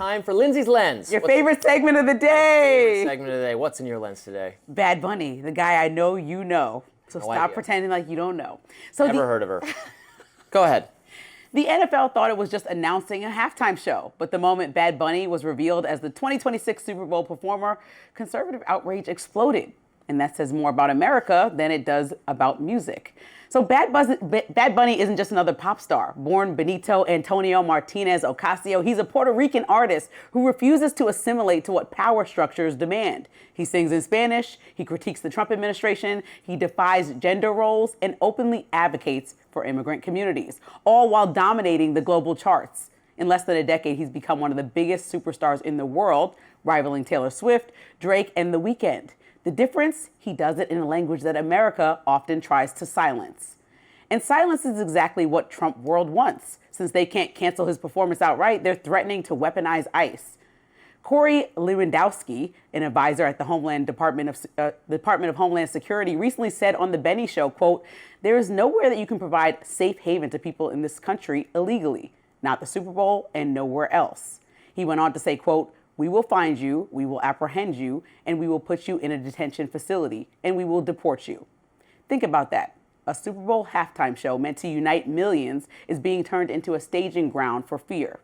time for Lindsey's Lens. Your favorite segment of the day. Favorite segment of the day. What's in your lens today? Bad Bunny, the guy I know you know. So No stop idea. pretending like you don't know. So Never heard of her. Go ahead. The NFL thought it was just announcing a halftime show, but the moment Bad Bunny was revealed as the 2026 Super Bowl performer, conservative outrage exploded. And that says more about America than it does about music. So Bad Bunny isn't just another pop star. Born Benito Antonio Martinez Ocasio, he's a Puerto Rican artist who refuses to assimilate to what power structures demand. He sings in Spanish, he critiques the Trump administration, he defies gender roles, and openly advocates for immigrant communities, all while dominating the global charts. In less than a decade, he's become one of the biggest superstars in the world, rivaling Taylor Swift, Drake, and The Weeknd. The difference, he does it in a language that America often tries to silence. And silence is exactly what Trump world wants. Since they can't cancel his performance outright, they're threatening to weaponize ICE. Corey Lewandowski, an advisor at the Department of Homeland Security, recently said on The Benny Show, quote, "There is nowhere that you can provide safe haven to people in this country illegally, not the Super Bowl and nowhere else." He went on to say, quote, "We will find you, we will apprehend you, and we will put you in a detention facility, and we will deport you." Think about that. A Super Bowl halftime show meant to unite millions is being turned into a staging ground for fear.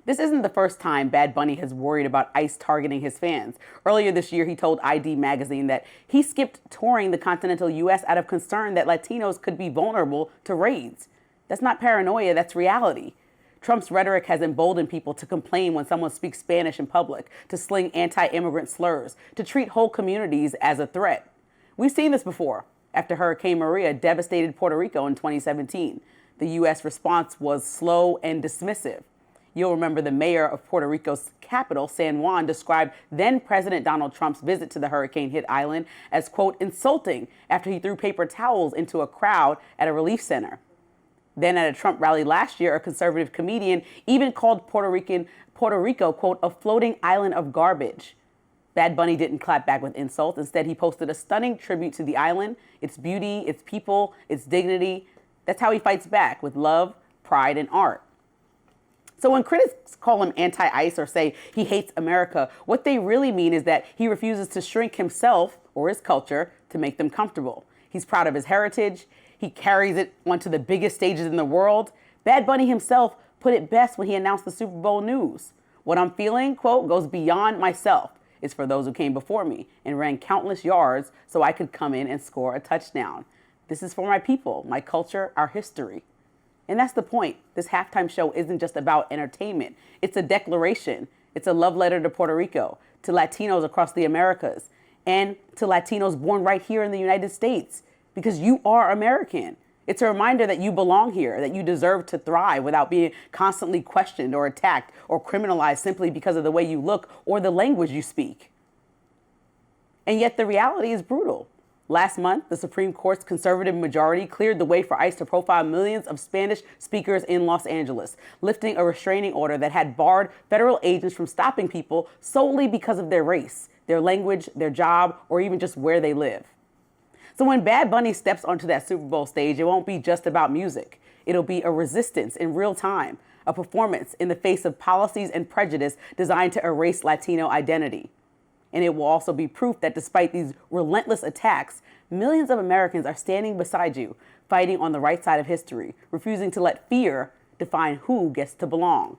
This isn't the first time Bad Bunny has worried about ICE targeting his fans. Earlier this year, he told ID Magazine that he skipped touring the continental U.S. out of concern that Latinos could be vulnerable to raids. That's not paranoia, that's reality. Trump's rhetoric has emboldened people to complain when someone speaks Spanish in public, to sling anti-immigrant slurs, to treat whole communities as a threat. We've seen this before. After Hurricane Maria devastated Puerto Rico in 2017, the U.S. response was slow and dismissive. You'll remember the mayor of Puerto Rico's capital, San Juan, described then-President Donald Trump's visit to the hurricane-hit island as, quote, insulting after he threw paper towels into a crowd at a relief center. Then at a Trump rally last year, a conservative comedian even called Puerto Rico, quote, a floating island of garbage. Bad Bunny didn't clap back with insults. Instead, he posted a stunning tribute to the island, its beauty, its people, its dignity. That's how he fights back, with love, pride, and art. So when critics call him anti-ICE or say he hates America, what they really mean is that he refuses to shrink himself or his culture to make them comfortable. He's proud of his heritage. He carries it onto the biggest stages in the world. Bad Bunny himself put it best when he announced the Super Bowl news. "What I'm feeling," quote, "goes beyond myself. It's for those who came before me and ran countless yards so I could come in and score a touchdown. This is for my people, my culture, our history." And that's the point. This halftime show isn't just about entertainment. It's a declaration. It's a love letter to Puerto Rico, to Latinos across the Americas, and to Latinos born right here in the United States. Because you are American. It's a reminder that you belong here, that you deserve to thrive without being constantly questioned or attacked or criminalized simply because of the way you look or the language you speak. And yet the reality is brutal. Last month, the Supreme Court's conservative majority cleared the way for ICE to profile millions of Spanish speakers in Los Angeles, lifting a restraining order that had barred federal agents from stopping people solely because of their race, their language, their job, or even just where they live. So when Bad Bunny steps onto that Super Bowl stage, it won't be just about music. It'll be a resistance in real time, a performance in the face of policies and prejudice designed to erase Latino identity. And it will also be proof that despite these relentless attacks, millions of Americans are standing beside you, fighting on the right side of history, refusing to let fear define who gets to belong.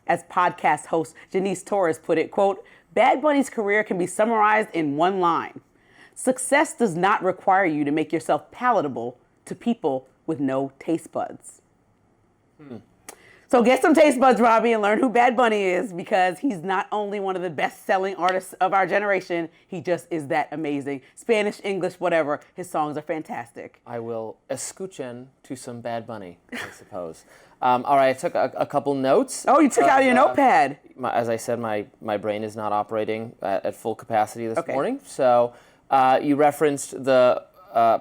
As podcast host Janice Torres put it, quote, "Bad Bunny's career can be summarized in one line. Success does not require you to make yourself palatable to people with no taste buds." So get some taste buds, Robbie, and learn who Bad Bunny is, because he's not only one of the best-selling artists of our generation, he just is that amazing. Spanish, English, whatever, his songs are fantastic. I will escuchen to some Bad Bunny, I suppose. All right, I took a couple notes. Oh, you took out your notepad. As I said, my brain is not operating at full capacity this Okay. morning. So you referenced the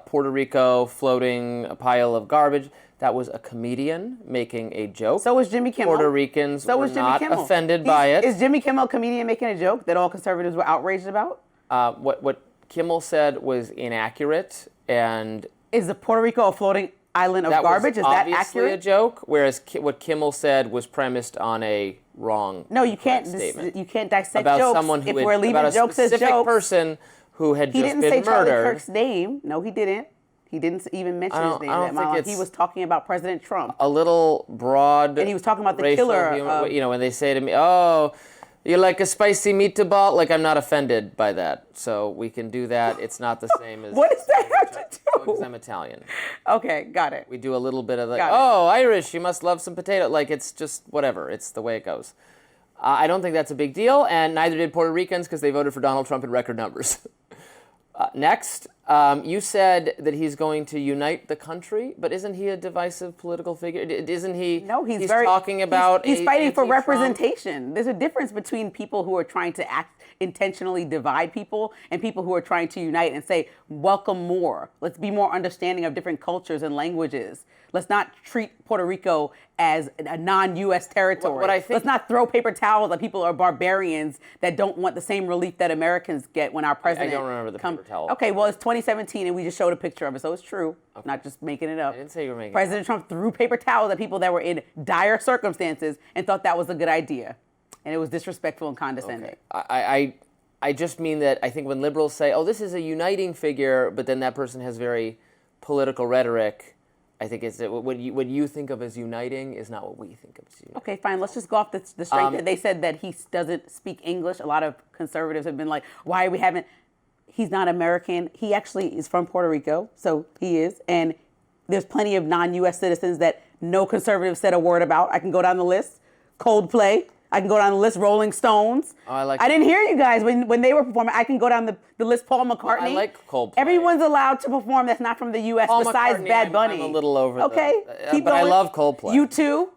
Puerto Rico floating a pile of garbage. That was a comedian making a joke. So was Jimmy Kimmel. Puerto Ricans were Jimmy not Kimmel. offended by it. Is Jimmy Kimmel a comedian making a joke that all conservatives were outraged about? What Kimmel said was inaccurate, and Is the Puerto Rico a floating island of that garbage? was Is that obviously accurate? a joke, whereas what Kimmel said was premised on a wrong. No, you can't. Statement You can't dissect about jokes someone who if had, we're leaving about a jokes as specific jokes. person who had He just didn't been say Charlie murdered. Kirk's name. No, he didn't. He didn't even mention his name. I don't think it's he was talking about President Trump. a little broad. And he was talking about the racial killer humor. of- You know, when they say to me, "Oh, you like a spicy meatball?" Like, I'm not offended by that, so we can do that. It's not the same as What does that have to do? because I'm Italian. Okay, got it. We do a little bit of like, Got it. "Oh, Irish, you must love some potato." Like, it's just whatever. It's the way it goes. I don't think that's a big deal, and neither did Puerto Ricans because they voted for Donald Trump in record numbers. Next, you said that he's going to unite the country, but isn't he a divisive political figure? Isn't he? No, he's talking about. He's fighting for anti-Trump? representation. There's a difference between people who are trying to intentionally divide people and people who are trying to unite and say, welcome more. Let's be more understanding of different cultures and languages. Let's not treat Puerto Rico as a non-U.S. territory. What I think- Let's not throw paper towels like people are barbarians that don't want the same relief that Americans get when our president. I don't remember the paper towel. Okay, well, it's 2017 and we just showed a picture of it, so it's true. Okay. Not just making it up. I didn't say you were making it President Trump threw paper towels at people that were in dire circumstances and thought that was a good idea. And it was disrespectful and condescending. Okay. I just mean that I think when liberals say, "Oh, this is a uniting figure," but then that person has very political rhetoric, I think it's what you think of as uniting is not what we think of as uniting. Okay, fine. Let's just go off the straight. They said that he doesn't speak English. A lot of conservatives have been like, "Why are we having?" He's not American. He actually is from Puerto Rico, so he is. And there's plenty of non-U.S. citizens that no conservative said a word about. I can go down the list. Coldplay. I can go down the list. Rolling Stones. Oh, I like. I didn't hear you guys when they were performing. I can go down the list. Paul McCartney. I like Coldplay. Everyone's allowed to perform that's not from the U.S. Paul besides McCartney, Bad Bunny. I'm a little over. Okay, keep but going. I love Coldplay. You too.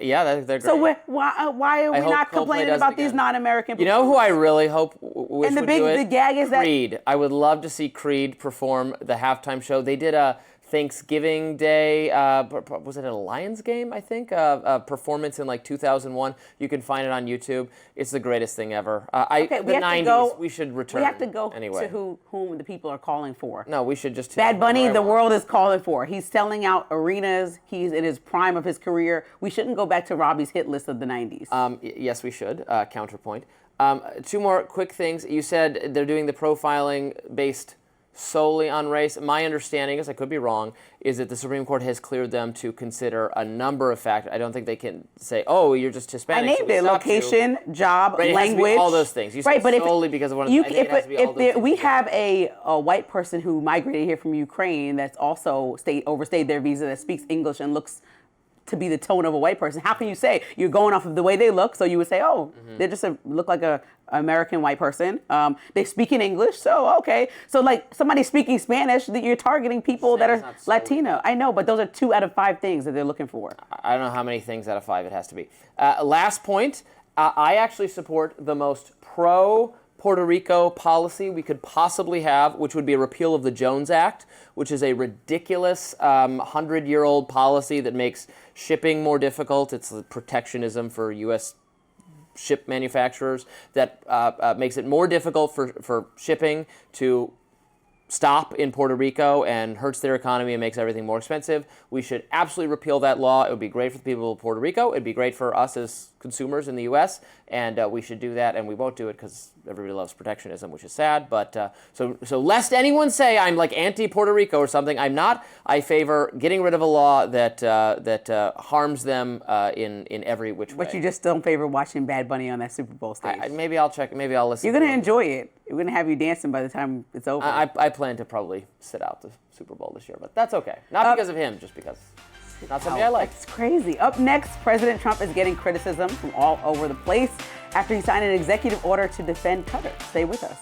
Yeah, they're great. So why are we hope not Coldplay complaining does it about these again. non-American? You know who I really hope wish And the would big- do it? the gag is that- Creed. I would love to see Creed perform the halftime show. They did a Thanksgiving Day, was it a Lions game, I think? A performance in like 2001. You can find it on YouTube. It's the greatest thing ever. Okay, the 90s, we should return. We have to go anyway. to whom the people are calling for. No, we should just... Bad Bunny, the world is calling for. He's selling out arenas. He's in his prime of his career. We shouldn't go back to Robbie's hit list of the 90s. Yes, we should. Counterpoint. Two more quick things. You said they're doing the profiling based solely on race. My understanding is, I could be wrong, is that the Supreme Court has cleared them to consider a number of factors. I don't think they can say, "Oh, you're just Hispanic." I named so we it: stopped you. location, job, Right, it has to be language, all those things. You right, said but solely because of one of the. I think it has to be all those things. We have a white person who migrated here from Ukraine that's also overstayed their visa that speaks English and looks to be the tone of a white person. How can you say you're going off of the way they look? So you would say, "Oh, they just look like a American white person. They speak in English, so okay." So like somebody speaking Spanish, that you're targeting people that are Latino. I know, but those are 2 out of 5 things that they're looking for. I don't know how many things out of 5 it has to be. Last point, I actually support the most pro-Puerto Rico policy we could possibly have, which would be a repeal of the Jones Act, which is a ridiculous 100-year-old policy that makes shipping more difficult. It's protectionism for U.S. ship manufacturers that makes it more difficult for shipping to stop in Puerto Rico and hurts their economy and makes everything more expensive. We should absolutely repeal that law. It would be great for the people of Puerto Rico. It'd be great for us as consumers in the U.S., and we should do that, and we won't do it because everybody loves protectionism, which is sad. But so lest anyone say I'm like anti-Puerto Rico or something, I'm not. I favor getting rid of a law that harms them in every which way. But you just don't favor watching Bad Bunny on that Super Bowl stage. Maybe I'll check. Maybe I'll listen. You're going to enjoy it. We're going to have you dancing by the time it's over. I plan to probably sit out the Super Bowl this year, but that's okay. Not because of him, just because not something I like. It's crazy. Up next, President Trump is getting criticism from all over the place after he signed an executive order to defend Qatar. Stay with us.